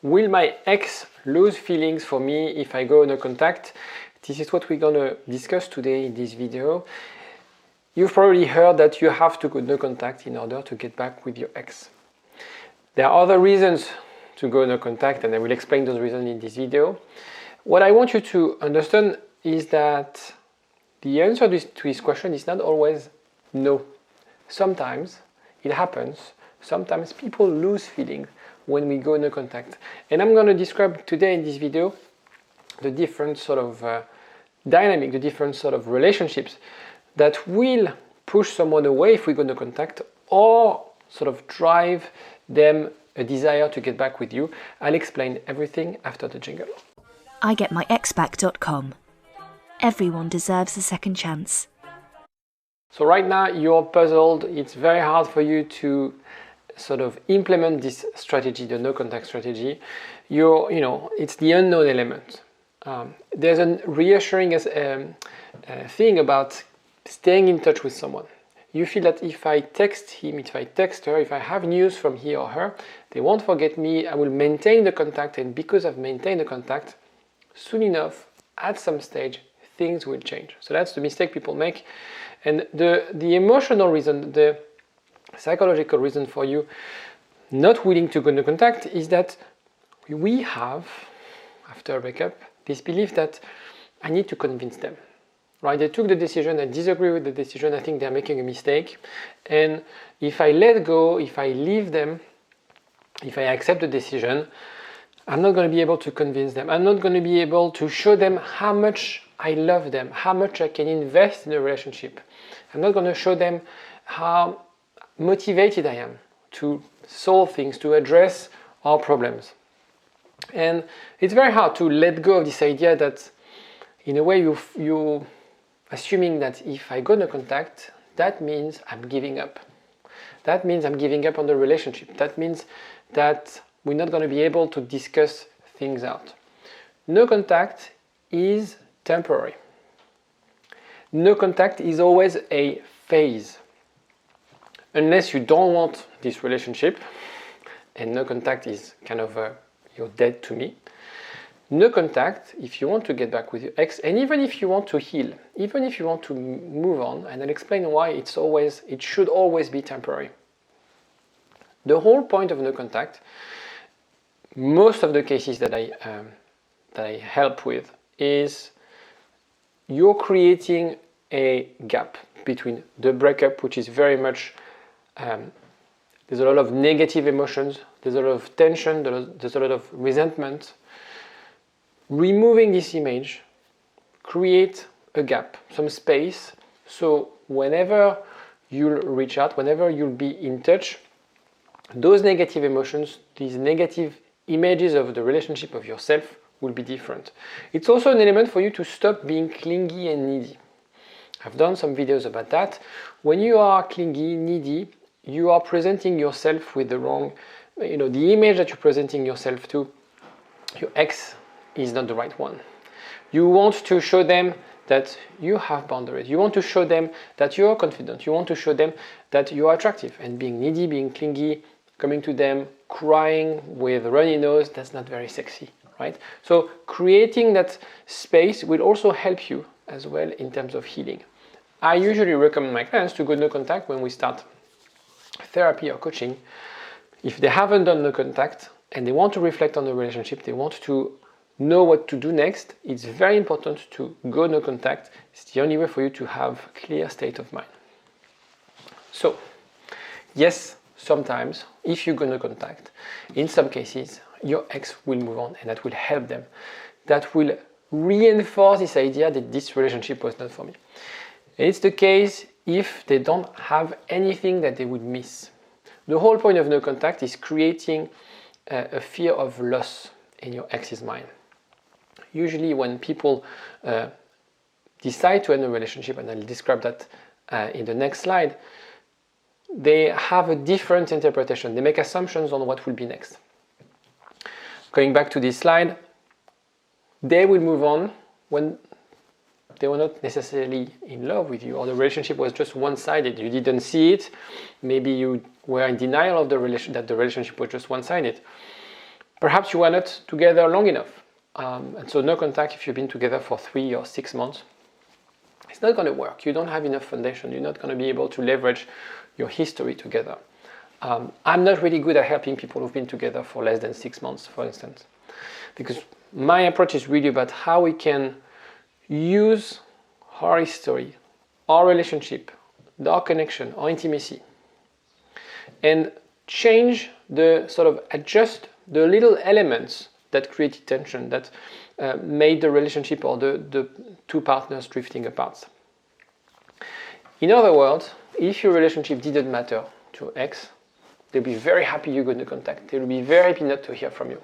Will my ex lose feelings for me if I go no contact? This is what we're gonna discuss today in this video. You've probably heard that you have to go no contact in order to get back with your ex. There are other reasons to go no contact, and I will explain those reasons in this video. What I want you to understand is that the answer to this question is not always no. Sometimes it happens. Sometimes people lose feelings when we go no contact. And I'm going to describe today in this video the different sort of dynamic, the different sort of relationships that will push someone away if we go no contact or sort of drive them a desire to get back with you. I'll explain everything after the jingle. IGetMyExBack.com. Everyone deserves a second chance. So right now you're puzzled. It's very hard for you to sort of implement this strategy, the no contact strategy. It's the unknown element. There's a reassuring thing about staying in touch with someone. You feel that if I text him, if I text her, if I have news from he or her, they won't forget me. I will maintain the contact, and because I've maintained the contact, soon enough, at some stage, things will change. So that's the mistake people make. And the emotional reason, the psychological reason for you not willing to go into contact is that we have, after a breakup, this belief that I need to convince them. Right? They took the decision, I disagree with the decision, I think they're making a mistake. And if I let go, if I leave them, if I accept the decision, I'm not going to be able to convince them. I'm not going to be able to show them how much I love them, how much I can invest in a relationship. I'm not going to show them how motivated I am to solve things, to address our problems. And it's very hard to let go of this idea that in a way you assuming that if I go no contact, that means I'm giving up. That means I'm giving up on the relationship. That means that we're not going to be able to discuss things out. No contact is temporary. No contact is always a phase. Unless you don't want this relationship, and no contact is kind of you're dead to me. No contact, if you want to get back with your ex, and even if you want to heal, even if you want to move on, and I'll explain why it should always be temporary. The whole point of no contact, most of the cases that I help with, is you're creating a gap between the breakup, which is very much there's a lot of negative emotions, there's a lot of tension, there's a lot of resentment. Removing this image, create a gap, some space, so whenever you'll reach out, whenever you'll be in touch, those negative emotions, these negative images of the relationship of yourself will be different. It's also an element for you to stop being clingy and needy. I've done some videos about that. When you are clingy, needy, you are presenting yourself with the wrong, the image that you're presenting yourself to your ex is not the right one. You want to show them that you have boundaries. You want to show them that you are confident. You want to show them that you are attractive. And being needy, being clingy, coming to them, crying with a runny nose, that's not very sexy, right? So creating that space will also help you as well in terms of healing. I usually recommend my clients to go no contact when we start therapy or coaching. If they haven't done no contact and they want to reflect on the relationship, they want to know what to do next, it's very important to go no contact. It's the only way for you to have a clear state of mind. So, yes, sometimes if you go no contact, in some cases, your ex will move on and that will help them. That will reinforce this idea that this relationship was not for me. And it's the case if they don't have anything that they would miss. The whole point of no contact is creating a fear of loss in your ex's mind. Usually when people decide to end a relationship, and I'll describe that in the next slide, they have a different interpretation. They make assumptions on what will be next. Going back to this slide, they will move on when they were not necessarily in love with you, or the relationship was just one-sided. You didn't see it. Maybe you were in denial of that the relationship was just one-sided. Perhaps you were not together long enough. And so no contact if you've been together for 3 or 6 months. It's not going to work. You don't have enough foundation. You're not going to be able to leverage your history together. I'm not really good at helping people who've been together for less than 6 months, for instance, because my approach is really about how we can use our history, our relationship, our connection, our intimacy, and change the sort of adjust the little elements that created tension, that made the relationship or the two partners drifting apart. In other words, if your relationship didn't matter to your ex, they'll be very happy you got the contact. They'll be very happy not to hear from you.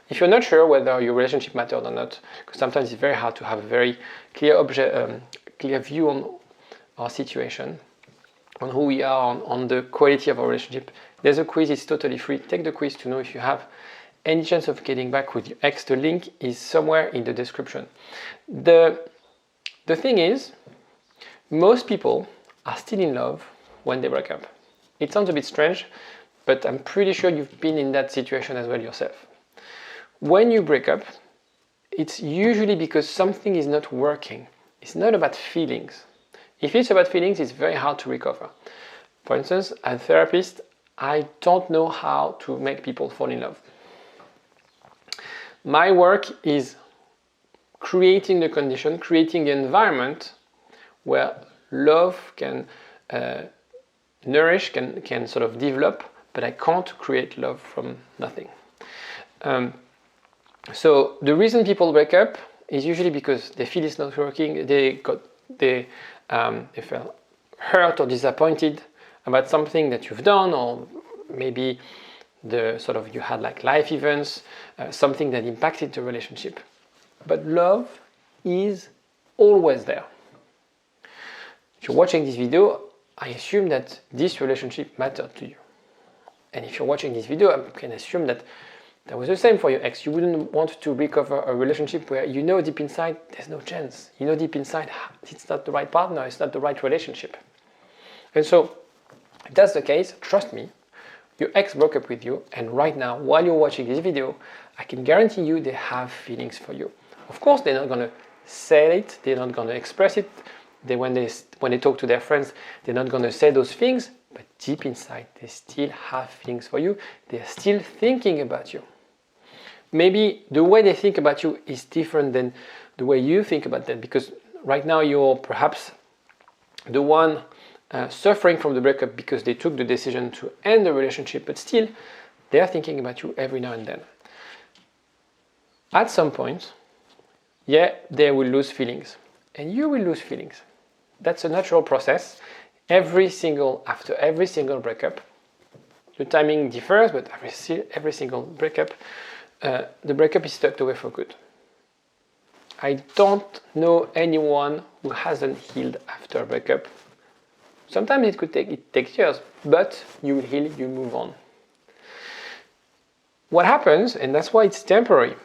If you're not sure whether your relationship mattered or not, because sometimes it's very hard to have a very clear view on our situation, on who we are, on the quality of our relationship, there's a quiz. It's totally free. Take the quiz to know if you have any chance of getting back with your ex. The link is somewhere in the description. The thing is, most people are still in love when they break up. It sounds a bit strange, but I'm pretty sure you've been in that situation as well yourself. When you break up, it's usually because something is not working. It's not about feelings. If it's about feelings, it's very hard to recover. For instance, as a therapist, I don't know how to make people fall in love. My work is creating the condition, creating the environment where love can nourish, can sort of develop, but I can't create love from nothing. So the reason people break up is usually because they feel it's not working, they felt hurt or disappointed about something that you've done, or maybe you had like life events, something that impacted the relationship. But love is always there. If you're watching this video, I assume that this relationship mattered to you. And if you're watching this video, I can assume that that was the same for your ex. You wouldn't want to recover a relationship where you know deep inside there's no chance. You know deep inside it's not the right partner, it's not the right relationship. And so, if that's the case, trust me, your ex broke up with you, and right now, while you're watching this video, I can guarantee you they have feelings for you. Of course, they're not going to say it, they're not going to express it. When they talk to their friends, they're not going to say those things, but deep inside, they still have feelings for you. They're still thinking about you. Maybe the way they think about you is different than the way you think about them, because right now you're perhaps the one suffering from the breakup because they took the decision to end the relationship, but still they're thinking about you every now and then. At some point, they will lose feelings, and you will lose feelings. That's a natural process. After every single breakup, the timing differs, but every single breakup, the breakup is tucked away for good. I don't know anyone who hasn't healed after a breakup. Sometimes it takes years, but you will heal, you move on. What happens, and that's why it's temporary,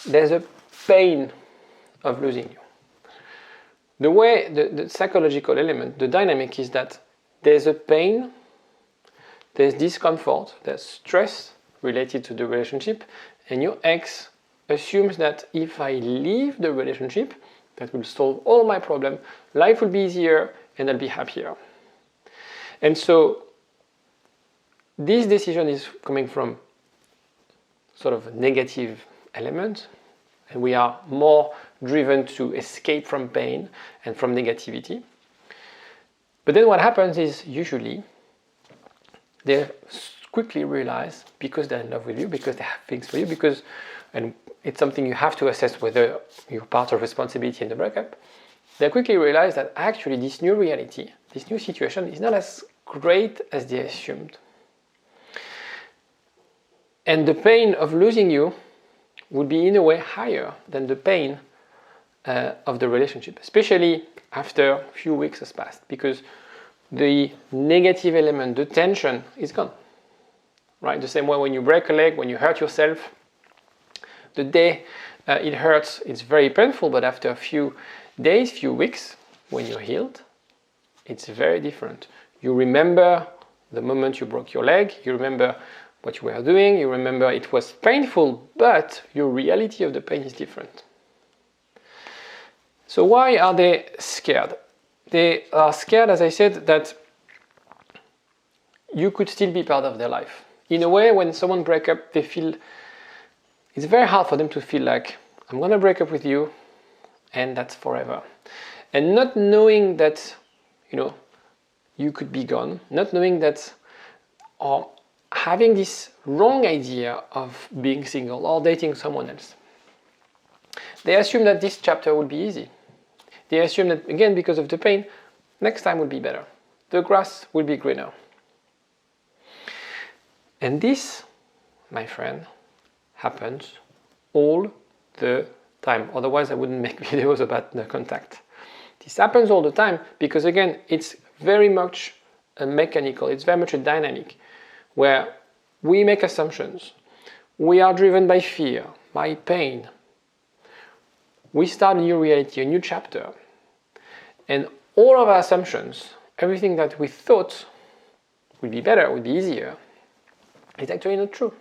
there's a pain of losing you. The way, the psychological element, the dynamic is that there's a pain, there's discomfort, there's stress related to the relationship, and your ex assumes that if I leave the relationship, that will solve all my problems, life will be easier, and I'll be happier. And so this decision is coming from sort of a negative element, and we are more driven to escape from pain and from negativity. But then what happens is usually they quickly realize, because they're in love with you, because they have feelings for you, and it's something you have to assess whether you're part of responsibility in the breakup, they quickly realize that actually this new reality, this new situation is not as great as they assumed. And the pain of losing you would be in a way higher than the pain of the relationship, especially after a few weeks has passed, because the negative element, the tension, is gone. Right? The same way when you break a leg, when you hurt yourself, the day it hurts, it's very painful, but after a few days, few weeks, when you're healed, it's very different. You remember the moment you broke your leg, you remember what you were doing, you remember it was painful, but your reality of the pain is different. So why are they scared? They are scared, as I said, that you could still be part of their life. In a way, when someone breaks up, they feel it's very hard for them to feel like, I'm going to break up with you, and that's forever. And not knowing that, you could be gone, not knowing that, or having this wrong idea of being single or dating someone else. They assume that this chapter will be easy. They assume that, again, because of the pain, next time will be better. The grass will be greener. And this, my friend, happens all the time. Otherwise, I wouldn't make videos about no contact. This happens all the time because, again, it's very much a mechanical, it's very much a dynamic where we make assumptions. We are driven by fear, by pain. We start a new reality, a new chapter. And all of our assumptions, everything that we thought would be better, would be easier, is actually not true.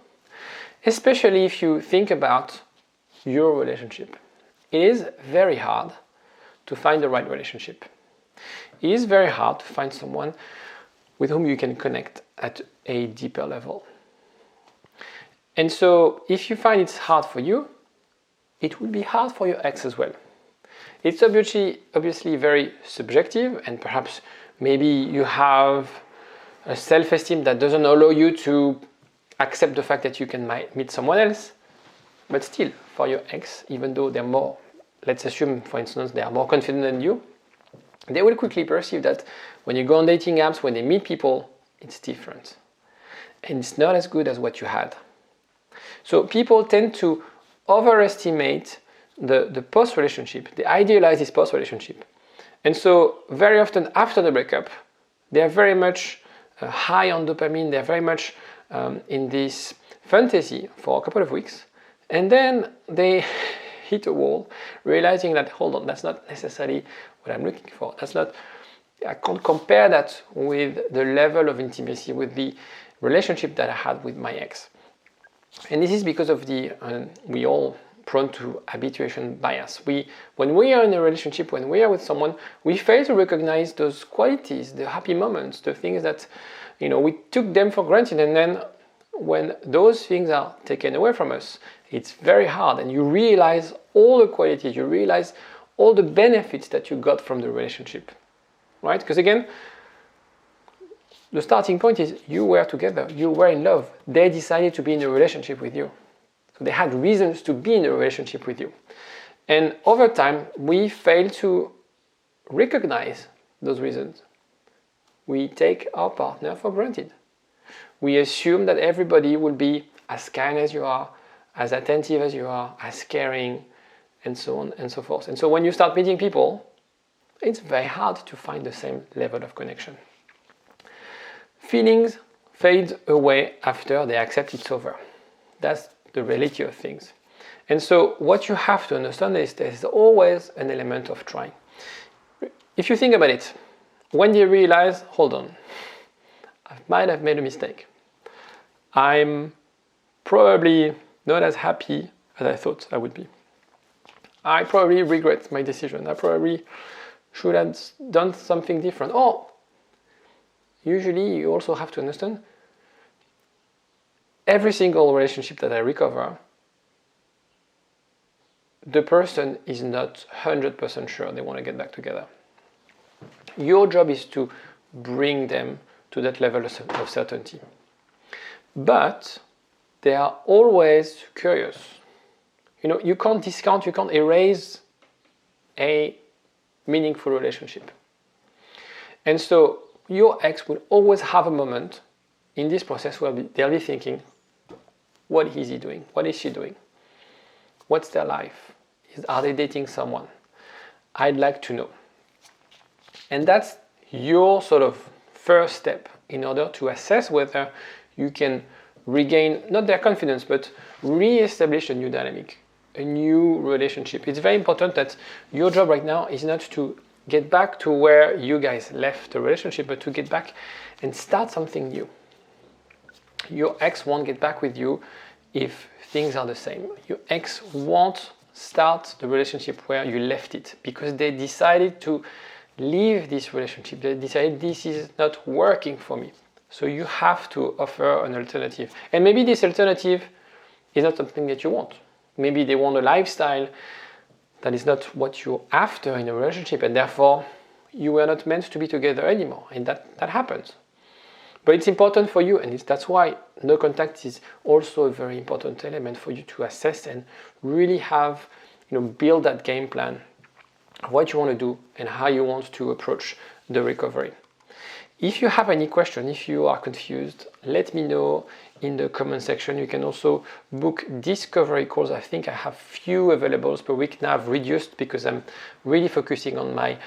Especially if you think about your relationship. It is very hard to find the right relationship. It is very hard to find someone with whom you can connect at a deeper level. And so if you find it's hard for you, it will be hard for your ex as well. It's obviously very subjective, and perhaps maybe you have a self-esteem that doesn't allow you to accept the fact that you can meet someone else. But still, for your ex, even though they're more, let's assume, for instance, they are more confident than you, they will quickly perceive that when you go on dating apps, when they meet people, it's different. And it's not as good as what you had. So people tend to overestimate the post-relationship. They idealize this post-relationship. And so very often after the breakup, they are very much high on dopamine. They're very much in this fantasy for a couple of weeks. And then they hit a wall, realizing that, hold on, that's not necessarily what I'm looking for. I can't compare that with the level of intimacy, with the relationship that I had with my ex. And this is because of we all prone to habituation bias. When we are in a relationship, when we are with someone, we fail to recognize those qualities, the happy moments, the things that, we took them for granted. And then when those things are taken away from us, it's very hard. And you realize all the qualities, you realize all the benefits that you got from the relationship, right? Because again, the starting point is you were together, you were in love. They decided to be in a relationship with you. So they had reasons to be in a relationship with you. And over time, we fail to recognize those reasons. We take our partner for granted. We assume that everybody will be as kind as you are, as attentive as you are, as caring, and so on and so forth. And so when you start meeting people, it's very hard to find the same level of connection. Feelings fade away after they accept it's over. That's the reality of things. And so what you have to understand is there's always an element of trying. If you think about it, when you realize, hold on, I might have made a mistake. I'm probably not as happy as I thought I would be. I probably regret my decision. I probably should have done something different. Or usually you also have to understand every single relationship that I recover, the person is not 100% sure they want to get back together. Your job is to bring them to that level of certainty. But they are always curious. You can't discount, you can't erase a meaningful relationship. And so your ex will always have a moment in this process where they'll be thinking, what is he doing? What is she doing? What's their life? Are they dating someone? I'd like to know. And that's your sort of first step in order to assess whether you can regain, not their confidence, but re-establish a new dynamic, a new relationship. It's very important that your job right now is not to get back to where you guys left the relationship, but to get back and start something new. your ex won't get back with you if things are the same. Your ex won't start the relationship where you left it because they decided to leave this relationship. They decided this is not working for me. So you have to offer an alternative. And maybe this alternative is not something that you want. Maybe they want a lifestyle that is not what you're after in a relationship, and therefore you were not meant to be together anymore. And that happens. But it's important for you, and that's why no contact is also a very important element for you to assess and really have, build that game plan of what you want to do and how you want to approach the recovery. If you have any question, if you are confused, let me know in the comment section. You can also book discovery calls. I think I have few available per week now. I've reduced because I'm really focusing on my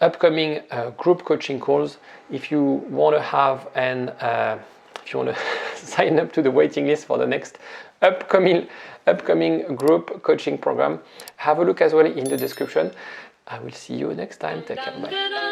upcoming group coaching calls. If you want to have if you want to sign up to the waiting list for the next upcoming group coaching program, have a look as well in the description. I will see you next time. Take care. Bye.